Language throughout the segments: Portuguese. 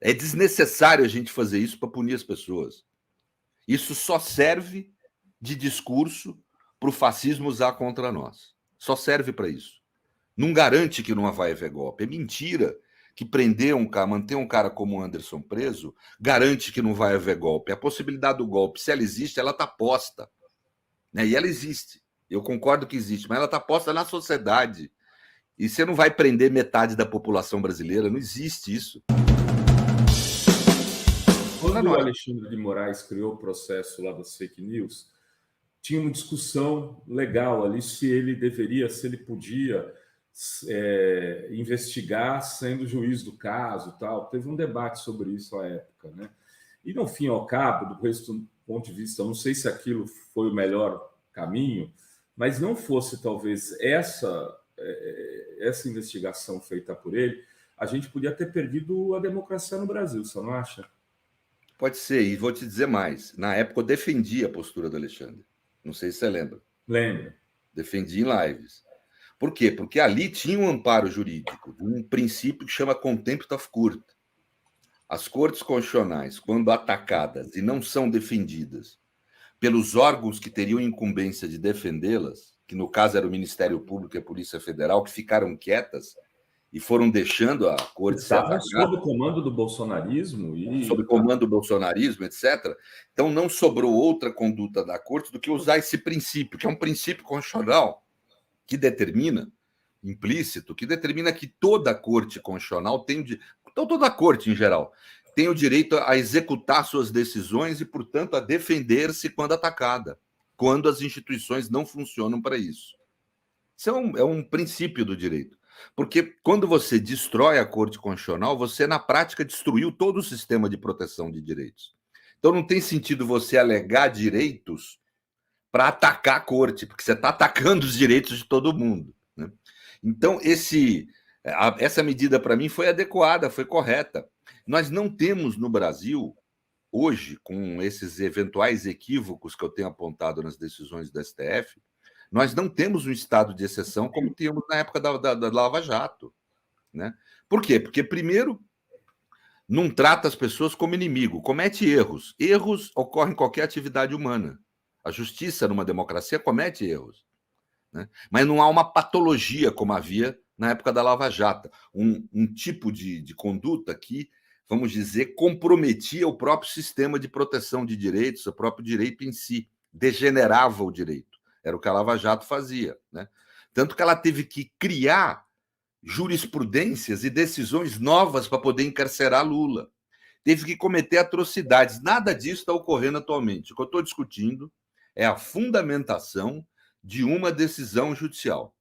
É desnecessário a gente fazer isso para punir as pessoas. Isso só serve de discurso para o fascismo usar contra nós. Só serve para isso. Não garante que não vai haver golpe. É mentira que prender um cara, manter um cara como o Anderson preso, garante que não vai haver golpe. A possibilidade do golpe, se ela existe, ela está posta. Né? E ela existe. Eu concordo que existe, mas ela está posta na sociedade. E você não vai prender metade da população brasileira, não existe isso. Quando o Alexandre de Moraes criou o processo lá das fake news, tinha uma discussão legal ali se ele deveria, se ele podia investigar sendo juiz do caso, tal. Teve um debate sobre isso à época, né? E no fim ao cabo, do ponto de vista, não sei se aquilo foi o melhor caminho, mas não fosse talvez essa investigação feita por ele, a gente podia ter perdido a democracia no Brasil, você não acha? Pode ser, e vou te dizer mais. Na época eu defendi a postura do Alexandre. Não sei se você lembra. Lembro. Defendi em lives. Por quê? Porque ali tinha um amparo jurídico, um princípio que chama contempt of court. As cortes constitucionais, quando atacadas e não são defendidas pelos órgãos que teriam incumbência de defendê-las, que no caso era o Ministério Público e a Polícia Federal, que ficaram quietas e foram deixando a corte ser atacada. Sob o comando do bolsonarismo. Sob o comando do bolsonarismo, etc. Então não sobrou outra conduta da corte do que usar esse princípio, que é um princípio constitucional que determina, implícito, que determina que toda a corte constitucional tem, então toda a corte em geral, tem o direito a executar suas decisões e, portanto, a defender-se quando atacada, quando as instituições não funcionam para isso. Isso é um princípio do direito. Porque quando você destrói a Corte Constitucional, você, na prática, destruiu todo o sistema de proteção de direitos. Então não tem sentido você alegar direitos para atacar a Corte, porque você está atacando os direitos de todo mundo. Né? Então, essa medida, para mim, foi adequada, foi correta. Nós não temos no Brasil, hoje, com esses eventuais equívocos que eu tenho apontado nas decisões do STF, nós não temos um estado de exceção como tínhamos na época da Lava Jato. Né? Por quê? Porque, primeiro, não trata as pessoas como inimigo, comete erros. Erros ocorrem em qualquer atividade humana. A justiça, numa democracia, comete erros. Né? Mas não há uma patologia como havia na época da Lava Jato. Um tipo de conduta que, vamos dizer, comprometia o próprio sistema de proteção de direitos, o próprio direito em si, degenerava o direito. Era o que a Lava Jato fazia. Né? Tanto que ela teve que criar jurisprudências e decisões novas para poder encarcerar Lula. Teve que cometer atrocidades. Nada disso está ocorrendo atualmente. O que eu estou discutindo é a fundamentação de uma decisão judicial.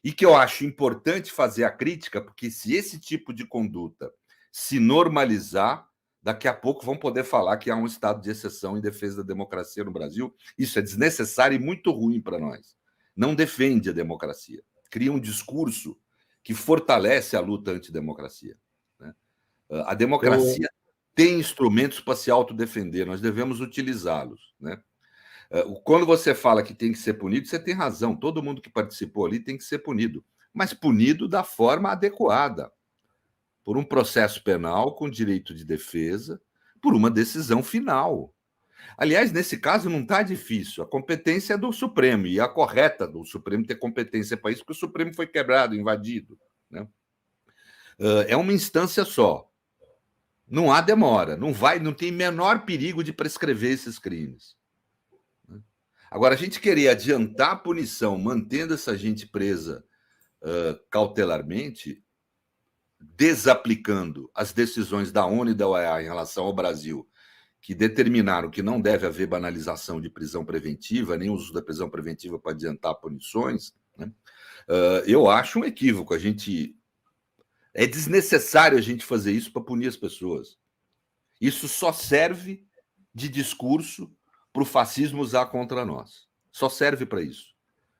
E que eu acho importante fazer a crítica, porque se esse tipo de conduta se normalizar, daqui a pouco vão poder falar que há um estado de exceção em defesa da democracia no Brasil. Isso é desnecessário e muito ruim para nós. Não defende a democracia. Cria um discurso que fortalece a luta antidemocracia. Né? A democracia tem instrumentos para se autodefender, nós devemos utilizá-los. Né? Quando você fala que tem que ser punido, você tem razão. Todo mundo que participou ali tem que ser punido, mas punido da forma adequada, por um processo penal com direito de defesa, por uma decisão final. Aliás, nesse caso não está difícil. A competência é do Supremo, e a correta do Supremo ter competência para isso, porque o Supremo foi quebrado, invadido. Né? É uma instância só. Não há demora, não tem menor perigo de prescrever esses crimes. Agora, a gente querer adiantar a punição, mantendo essa gente presa cautelarmente, desaplicando as decisões da ONU e da OEA em relação ao Brasil, que determinaram que não deve haver banalização de prisão preventiva, nem uso da prisão preventiva para adiantar punições, né? Eu acho um equívoco. É desnecessário a gente fazer isso para punir as pessoas. Isso só serve de discurso para o fascismo usar contra nós. Só serve para isso.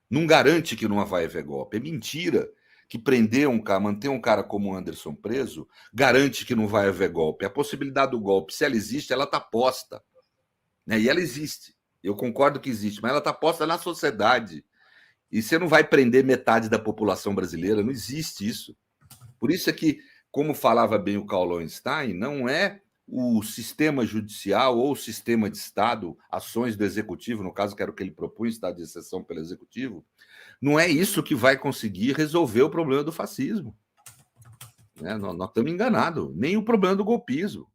Não garante que não vai haver golpe. É mentira que prender um cara, manter um cara como o Anderson preso, garante que não vai haver golpe. A possibilidade do golpe, se ela existe, ela está posta. Né? E ela existe. Eu concordo que existe, mas ela está posta na sociedade. E você não vai prender metade da população brasileira, não existe isso. Por isso é que como falava bem o Karl Lowenstein, não é o sistema judicial ou o sistema de Estado, ações do executivo, no caso que era o que ele propunha, estado de exceção pelo executivo, não é isso que vai conseguir resolver o problema do fascismo. Né? Nós estamos enganados, nem o problema do golpismo.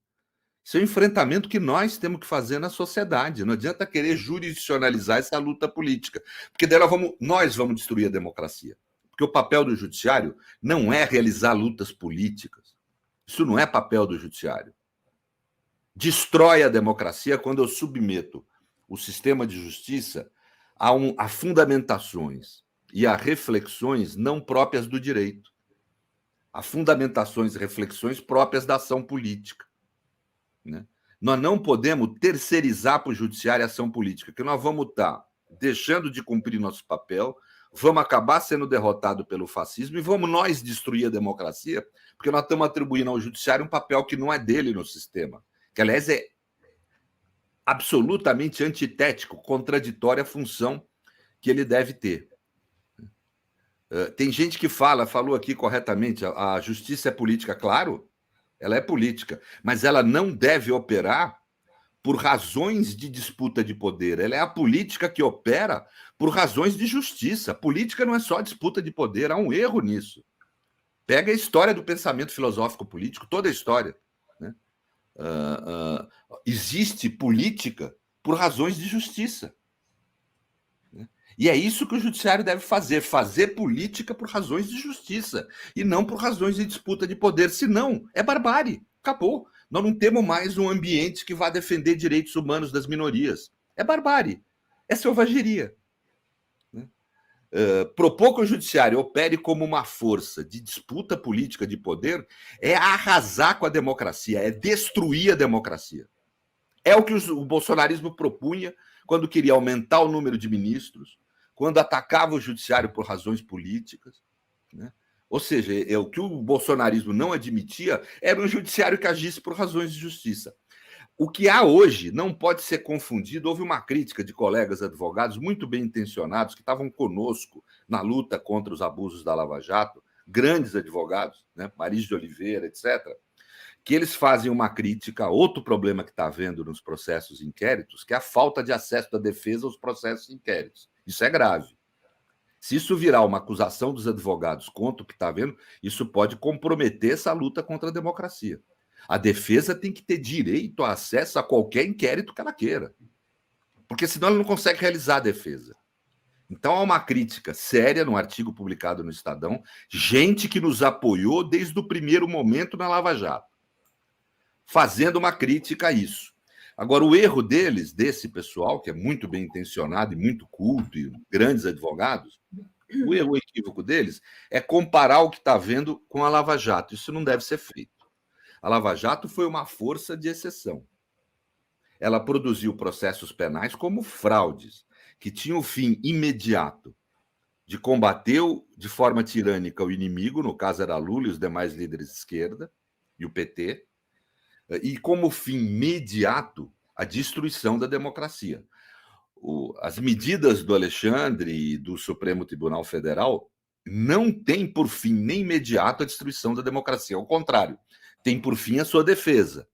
Isso é um enfrentamento que nós temos que fazer na sociedade. Não adianta querer jurisdicionalizar essa luta política, porque daí nós vamos destruir a democracia. Porque o papel do judiciário não é realizar lutas políticas. Isso não é papel do judiciário. Destrói a democracia quando eu submeto o sistema de justiça a fundamentações e a reflexões não próprias do direito, a fundamentações e reflexões próprias da ação política. Né? Nós não podemos terceirizar para o judiciário a ação política, que nós vamos estar deixando de cumprir nosso papel, vamos acabar sendo derrotados pelo fascismo e vamos nós destruir a democracia, porque nós estamos atribuindo ao judiciário um papel que não é dele no sistema, que, aliás, é absolutamente antitético, contraditório à função que ele deve ter. Tem gente que falou aqui corretamente, a justiça é política, claro, ela é política, mas ela não deve operar por razões de disputa de poder. Ela é a política que opera por razões de justiça. Política não é só disputa de poder, há um erro nisso. Pega a história do pensamento filosófico político, toda a história. Né? Existe política por razões de justiça. E é isso que o judiciário deve fazer política por razões de justiça, e não por razões de disputa de poder. Senão, é barbárie. Acabou. Nós não temos mais um ambiente que vá defender direitos humanos das minorias. É barbárie. É selvageria. Propor que o judiciário opere como uma força de disputa política de poder é arrasar com a democracia, é destruir a democracia. É o que o bolsonarismo propunha quando queria aumentar o número de ministros, quando atacava o judiciário por razões políticas. Né? Ou seja, o que o bolsonarismo não admitia era um judiciário que agisse por razões de justiça. O que há hoje não pode ser confundido. Houve uma crítica de colegas advogados muito bem intencionados que estavam conosco na luta contra os abusos da Lava Jato, grandes advogados, né? Maris de Oliveira, etc., que eles fazem uma crítica a outro problema que está havendo nos processos e inquéritos, que é a falta de acesso da defesa aos processos e inquéritos. Isso é grave. Se isso virar uma acusação dos advogados contra o que está havendo, isso pode comprometer essa luta contra a democracia. A defesa tem que ter direito a acesso a qualquer inquérito que ela queira, porque senão ela não consegue realizar a defesa. Então, há uma crítica séria no artigo publicado no Estadão, gente que nos apoiou desde o primeiro momento na Lava Jato, fazendo uma crítica a isso. Agora, o erro deles, desse pessoal, que é muito bem intencionado e muito culto, e grandes advogados, o erro, o equívoco deles é comparar o que está vendo com a Lava Jato. Isso não deve ser feito. A Lava Jato foi uma força de exceção. Ela produziu processos penais como fraudes, que tinham o fim imediato de combater de forma tirânica o inimigo, no caso era Lula e os demais líderes de esquerda, e o PT, e como fim imediato a destruição da democracia. As medidas do Alexandre e do Supremo Tribunal Federal não têm por fim nem imediato a destruição da democracia, ao contrário, tem por fim a sua defesa.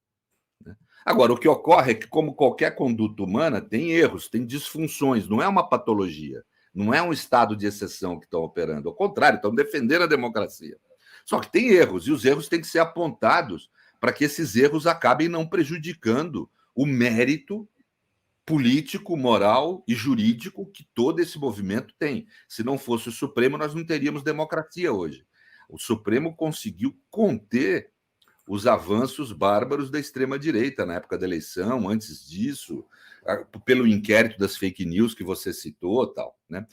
Agora, o que ocorre é que, como qualquer conduta humana, tem erros, tem disfunções, não é uma patologia, não é um estado de exceção que estão operando, ao contrário, estão defendendo a democracia. Só que tem erros, e os erros têm que ser apontados para que esses erros acabem não prejudicando o mérito político, moral e jurídico que todo esse movimento tem. Se não fosse o Supremo, nós não teríamos democracia hoje. O Supremo conseguiu conter os avanços bárbaros da extrema-direita na época da eleição, antes disso, pelo inquérito das fake news que você citou, tal, né?